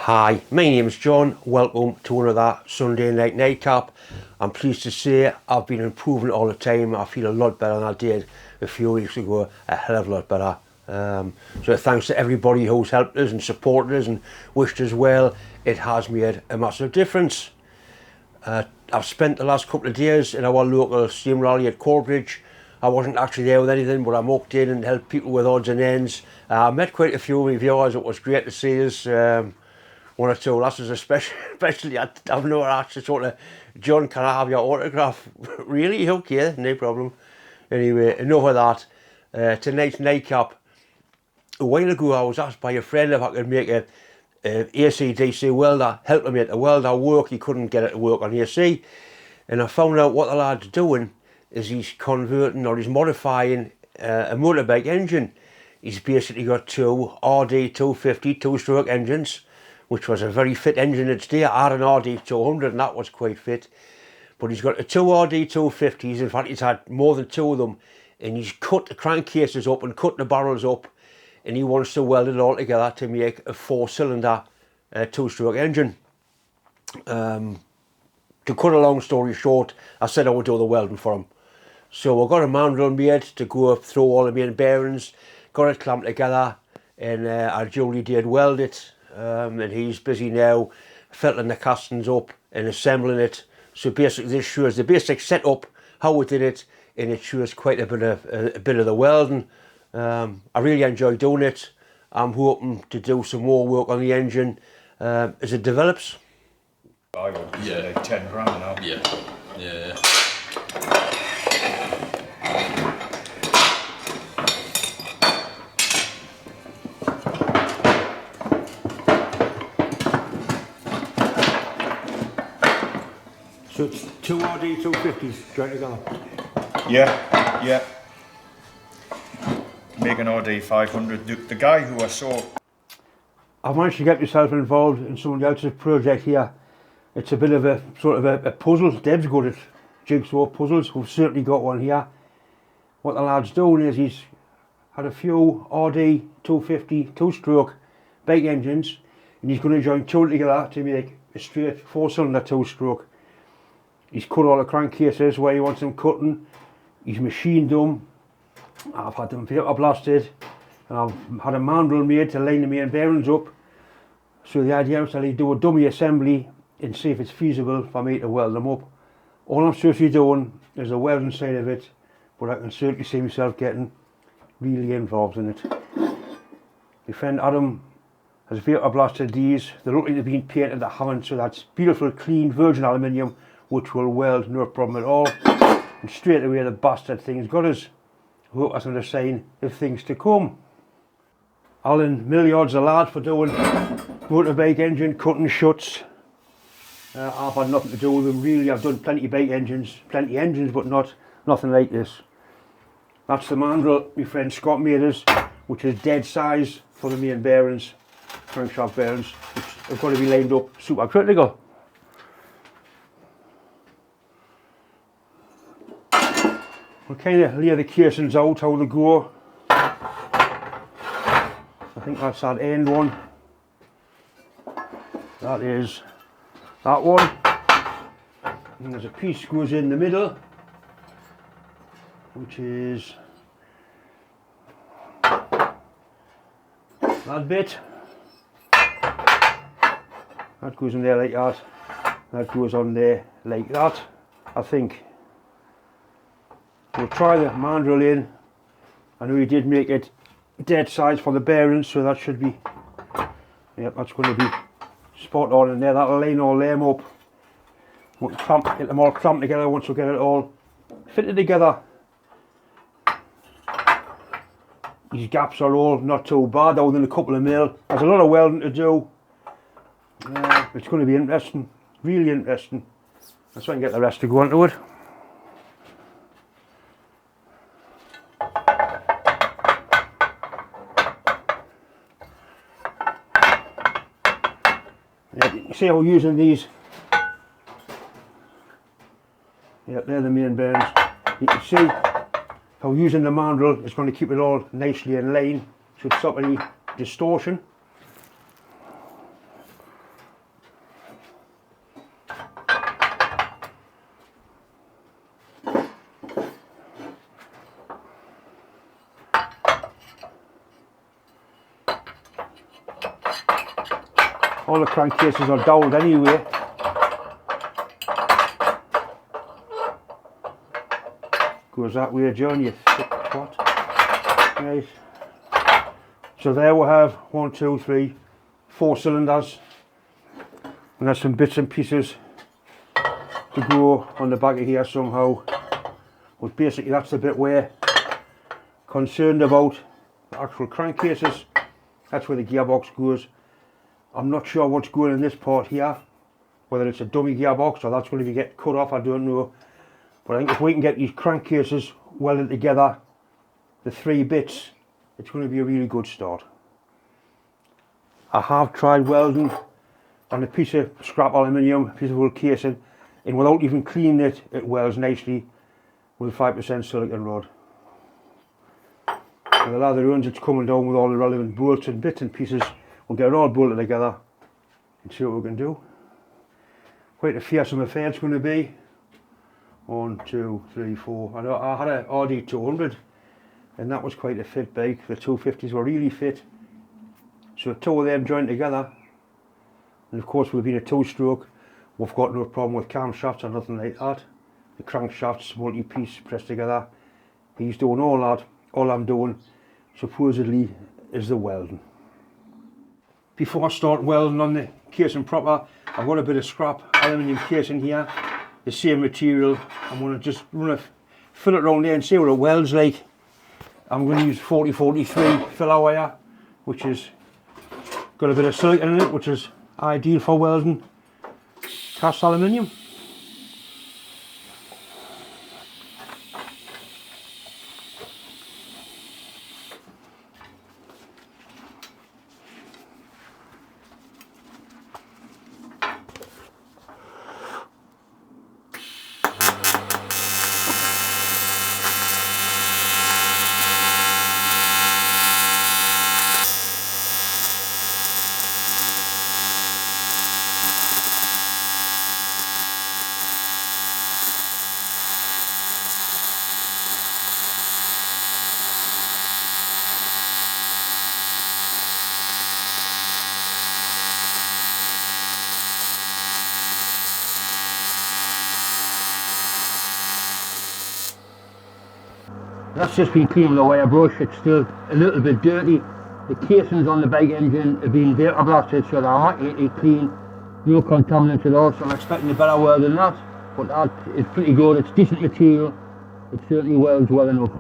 Hi, my name's John. Welcome to another Sunday night nightcap. I'm pleased to say I've been improving all the time. I feel a lot better than I did a few weeks ago, a hell of a lot better. So thanks to everybody who's helped us and supported us and wished us well. It has made a massive difference. I've spent the last couple of days in our local steam rally at Corbridge. I wasn't actually there with anything, but I mucked in and helped people with odds and ends. I met quite a few of my viewers. It was great to see us. One or two lasses especially, I've never actually sort of, John, can I have your autograph? Really? Okay, no problem. Anyway, enough of that. Tonight's nightcap. A while ago I was asked by a friend if I could make a AC/DC welder, help him make a welder work. He couldn't get it to work on AC. And I found out what the lad's doing is he's converting or he's modifying a motorbike engine. He's basically got two RD 250 two-stroke engines, which was a very fit engine its day. I had an RD 200 and that was quite fit. But he's got the two RD 250s, in fact he's had more than two of them, and he's cut the crankcases up and cut the barrels up, and he wants to weld it all together to make a four-cylinder two-stroke engine. To cut a long story short, I said I would do the welding for him. So I got a mandrel made to go through all the main bearings, got it clamped together, and I duly did weld it. And he's busy now felting the castings up and assembling it. So basically this shows the basic setup, how we did it, and it shows quite a bit of the welding. I really enjoy doing it. I'm hoping to do some more work on the engine as it develops. I would say like 10 grand now. Yeah. So it's two RD 250s joined together? Yeah. Make an RD 500. The guy who I saw... I've managed to get myself involved in someone else's project here. It's a bit of a sort of a puzzle. Deb's good at jigsaw puzzles. We've certainly got one here. What the lad's doing is he's had a few RD 250 two-stroke bike engines, and he's going to join two together to make a straight four-cylinder two-stroke. He's cut all the crankcases where he wants them cutting. He's machined them. I've had them vapor blasted, and I've had a mandrel made to line the main bearings up. So the idea is that he'd do a dummy assembly and see if it's feasible for me to weld them up. All I'm seriously doing is the welding side of it, but I can certainly see myself getting really involved in it. My friend Adam has vapor blasted these. They look like they've been painted, they haven't, so that's beautiful clean virgin aluminium which will weld no problem at all. And straight away the bastard thing's got us. I hope that's another sign of things to come. Alan Milliard's a lad for doing motorbike engine cutting shuts. I've had nothing to do with them really. I've done plenty of engines, but nothing like this. That's the mandrel my friend Scott made us, which is dead size for the main bearings, crankshaft bearings, which have got to be lined up super critical. We'll kind of lay the casings out how they go. I think that's that end one. That is that one. And there's a piece goes in the middle, which is that bit. That goes in there like that. That goes on there like that, I think. We'll try the mandrel in. I know he did make it dead size for the bearings, so that should be, yep, that's going to be spot on in there. That'll line all them up. We'll get them all clamped together once we get it all fitted together. These gaps are all not too bad, other than a couple of mil. There's a lot of welding to do. It's going to be interesting, really interesting. Let's try and get the rest to go into it. See how we're using these. Yep, they're the main bearings. You can see how using the mandrel is going to keep it all nicely in line, should stop any distortion. All the crankcases are dowelled anyway. Goes that way, John, you thick twat. Right. So there we have 1, 2, 3, 4 cylinders. And there's some bits and pieces to go on the back of here somehow. But basically that's the bit we're concerned about, the actual crankcases. That's where the gearbox goes. I'm not sure what's going in this part here, whether it's a dummy gearbox or that's going to be getting cut off, I don't know. But I think if we can get these crankcases welded together, the 3 bits, it's going to be a really good start. I have tried welding on a piece of scrap aluminium, piece of old casing, and without even cleaning it, it welds nicely with 5% silicon rod. And the lather runs, it's coming down with all the relevant bolts and bits and pieces. We'll get it all bolted together and see what we can do. Quite a fearsome affair it's going to be. 1, 2, 3, 4. I know I had a RD200 and that was quite a fit bike. The 250s were really fit. So 2 of them joined together. And of course we've been a 2-stroke. We've got no problem with camshafts or nothing like that. The crankshafts multi-piece pressed together. He's doing all that. All I'm doing supposedly is the welding. Before I start welding on the casing proper, I've got a bit of scrap aluminium casing here, the same material. I'm going to just fill it around there and see what it welds like. I'm going to use 4043 filler wire, which has got a bit of silicon in it, which is ideal for welding cast aluminium. That's just been cleaned with a wire brush. It's still a little bit dirty. The casings on the bike engine have been vapor blasted, so they're immaculately clean. No contaminants at all, so I'm expecting a better weld than that. But that is pretty good. It's decent material. It certainly welds well enough.